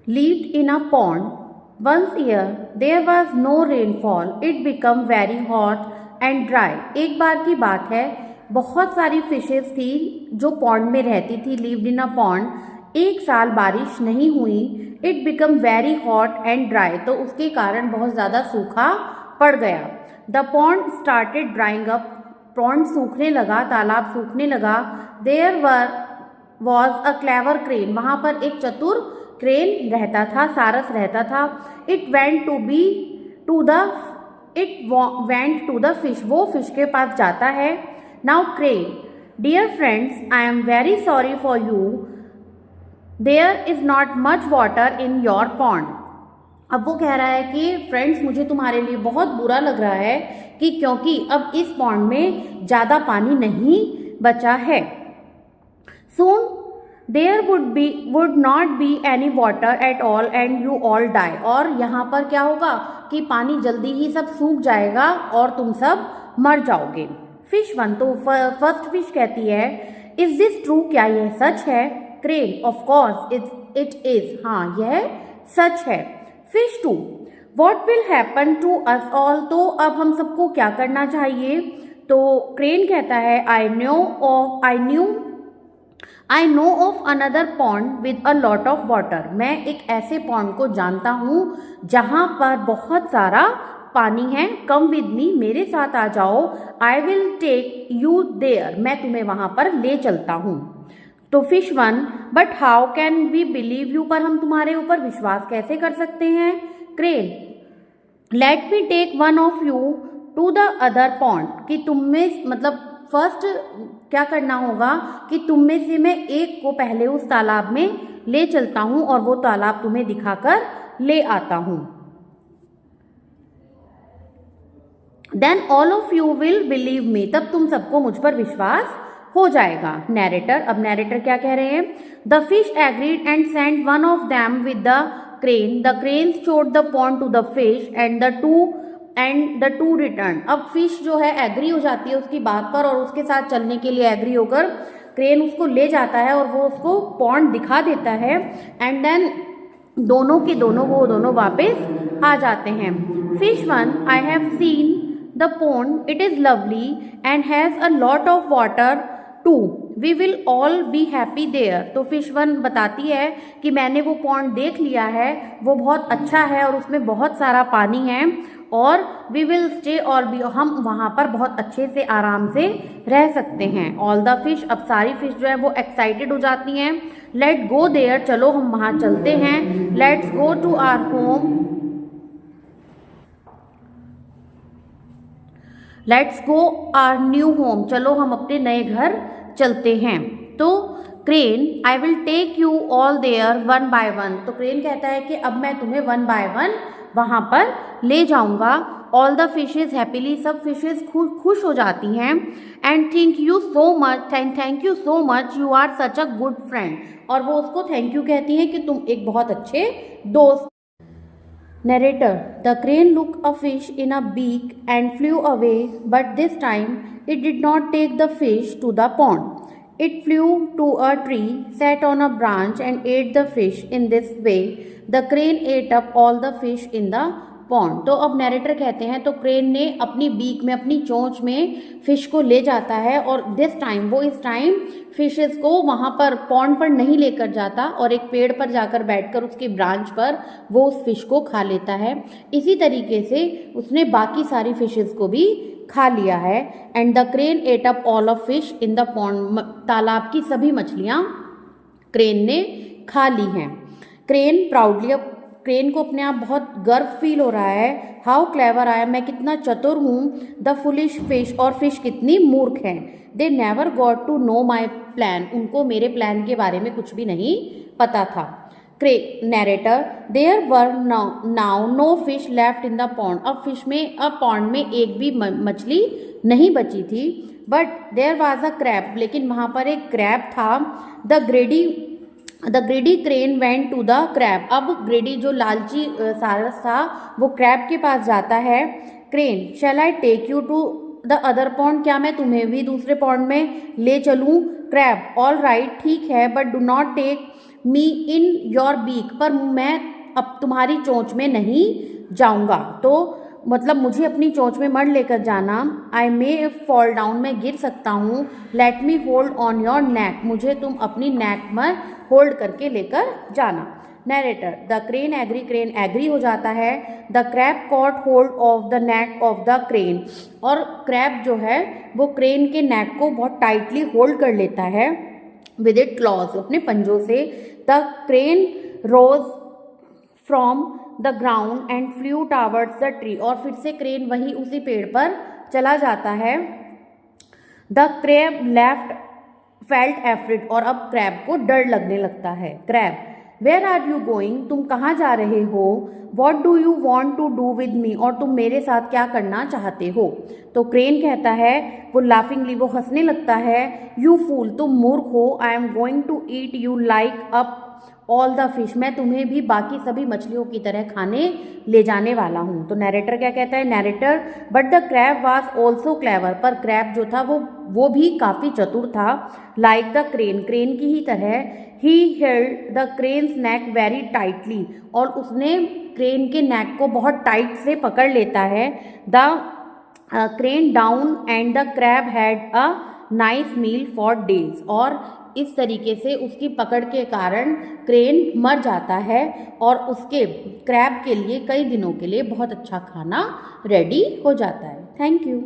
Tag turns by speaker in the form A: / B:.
A: lived in a pond. Once a year there was no rainfall. It became very hot and dry. एक बार की बात है, बहुत सारी फिशेस थी जो पॉन्ड में रहती थी, लिव्ड इन अ पॉन्ड। एक साल बारिश नहीं हुई। It become very hot and dry, तो उसके कारण बहुत ज़्यादा सूखा पड़ गया। The pond started drying up, pond सूखने लगा, तालाब सूखने लगा। There was a clever crane, वहाँ पर एक चतुर क्रेन रहता था, सारस रहता था। It went to the fish, वो फिश के पास जाता है। Now crane, dear friends, I am very sorry for you, there is not much water in your pond. अब वो कह रहा है कि फ्रेंड्स, मुझे तुम्हारे लिए बहुत बुरा लग रहा है कि क्योंकि अब इस पॉन्ड में ज़्यादा पानी नहीं बचा है। Soon there would not be any water at all and you all die. और यहाँ पर क्या होगा कि पानी जल्दी ही सब सूख जाएगा और तुम सब मर जाओगे। फिश वन, तो फर्स्ट फिश कहती है, इज दिस ट्रू, क्या यह सच है? Crane, of course it is, हाँ यह सच है। Fish two, what will happen to us all, तो अब हम सबको क्या करना चाहिए? तो क्रेन कहता है, I know of another pond with a lot of water, मैं एक ऐसे पॉन्ड को जानता हूँ जहाँ पर बहुत सारा पानी है। कम विद मी, मेरे साथ आ जाओ। I will take you there, मैं तुम्हें वहाँ पर ले चलता हूँ। तो fish one, but how can we believe you, पर हम तुम्हारे ऊपर विश्वास कैसे कर सकते हैं? Crane, let me take one of you to the other pond, कि तुम में मतलब फर्स्ट क्या करना होगा कि तुम में से मैं एक को पहले उस तालाब में ले चलता हूँ और वो तालाब तुम्हें दिखाकर ले आता हूँ। Then all of you will believe me, तब तुम सबको मुझ पर विश्वास हो जाएगा। नैरेटर, अब नैरेटर क्या कह रहे हैं? The fish agreed and sent one of them with the crane, the crane showed the pond to the fish and the two return. अब फिश जो है एग्री हो जाती है उसकी बात पर और उसके साथ चलने के लिए एग्री होकर क्रेन उसको ले जाता है और वो उसको पॉन्ड दिखा देता है। एंड देन दोनों के दोनों वो दोनों वापस आ जाते हैं। Fish one, I have seen the pond, it is lovely and has a lot of water too, we will all be happy there. तो फिश वन बताती है कि मैंने वो पॉन्ड देख लिया है, वो बहुत अच्छा है और उसमें बहुत सारा पानी है और वी विल स्टे, और भी हम वहाँ पर बहुत अच्छे से आराम से रह सकते हैं। ऑल द फिश, अब सारी फिश जो है वो एक्साइटेड हो जाती हैं। लेट गो देयर, चलो हम वहाँ चलते हैं। Let's go to our home, let's go our new home, चलो हम अपने नए घर चलते हैं। तो crane, I will take you all there one by one, तो क्रेन कहता है कि अब मैं तुम्हें वन बाय वन वहाँ पर ले जाऊँगा। ऑल द फिशेज हैप्पीली, सब फिशेज खुश हो जाती हैं। And thank you so much, you are such a good friend, और वो उसको थैंक यू कहती हैं कि तुम एक बहुत अच्छे दोस्त। Narrator, the crane looked a fish in a beak and flew away, but this time it did not take the fish to the pond. It flew to a tree, sat on a branch and ate the fish. In this way, the crane ate up all the fish in the pond. तो अब narrator कहते हैं तो crane ने अपनी beak में, अपनी चोंच में फिश को ले जाता है और दिस टाइम, वो इस टाइम फिशेस को वहाँ पर पॉन्ड पर नहीं लेकर जाता और एक पेड़ पर जाकर बैठकर उसके ब्रांच पर वो उस फिश को खा लेता है। इसी तरीके से उसने बाकी सारी फिशेस को भी खा लिया है। And the crane ate up all of fish in the pond, तालाब की सभी मछलियाँ क्रेन ने खा ली हैं। क्रेन प्राउडली, अब क्रेन को अपने आप बहुत गर्व फील हो रहा है। हाउ क्लेवर आई एम, मैं कितना चतुर हूँ। द फुलिश फिश, और फिश कितनी मूर्ख है। They never got to know my plan, उनको मेरे प्लान के बारे में कुछ भी नहीं पता था। Narrator, there were now no fish left in the pond, अब पॉन्ड में एक भी मछली नहीं बची थी। But there was a crab, लेकिन वहाँ पर एक क्रैब था। The greedy crane went to the crab, अब ग्रेडी जो लालची सारस था वो क्रैब के पास जाता है। Crane, shall I take you to the other pond, क्या मैं तुम्हें भी दूसरे पॉन्ड में ले चलूँ? क्रैब, ऑल राइट, ठीक है, but do not take me in your beak, पर मैं अब तुम्हारी चोंच में नहीं जाऊंगा। तो मतलब मुझे अपनी चोंच में मत लेकर जाना। आई मे फॉल डाउन, मैं गिर सकता हूँ। Let me hold on your neck, मुझे तुम अपनी नेक में होल्ड करके लेकर जाना। Narrator, the crane agree, crane agree हो जाता है। The crab caught hold of the neck of the crane, और क्रैब जो है वो क्रेन के नेक को बहुत टाइटली होल्ड कर लेता है विद इट क्लॉज, अपने पंजों से। The crane rose from the ground and flew towards the tree, और फिर से क्रेन वही उसी पेड़ पर चला जाता है। The crab left felt afraid, और अब क्रैब को डर लगने लगता है। Crab, where are you going, तुम कहाँ जा रहे हो? What do you want to do with me, और तुम मेरे साथ क्या करना चाहते हो? तो क्रेन कहता है, वो लाफिंगली, वो हंसने लगता है, यू फूल, तुम मूर्ख हो, I am going to eat you like up all the fish, मैं तुम्हें भी बाकी सभी मछलियों की तरह खाने ले जाने वाला हूँ। तो नरेटर क्या कहता है? Narrator, but the crab was also clever, पर क्रैब जो था वो भी काफ़ी चतुर था। लाइक द क्रेन, क्रेन की ही तरह। He held the cranes neck very tightly, और उसने क्रेन के नेक को बहुत टाइट से पकड़ लेता है। The crane down and the crab had a nice meal for days, और इस तरीके से उसकी पकड़ के कारण क्रेन मर जाता है और उसके क्रैब के लिए कई दिनों के लिए बहुत अच्छा खाना रेडी हो जाता है। Thank you.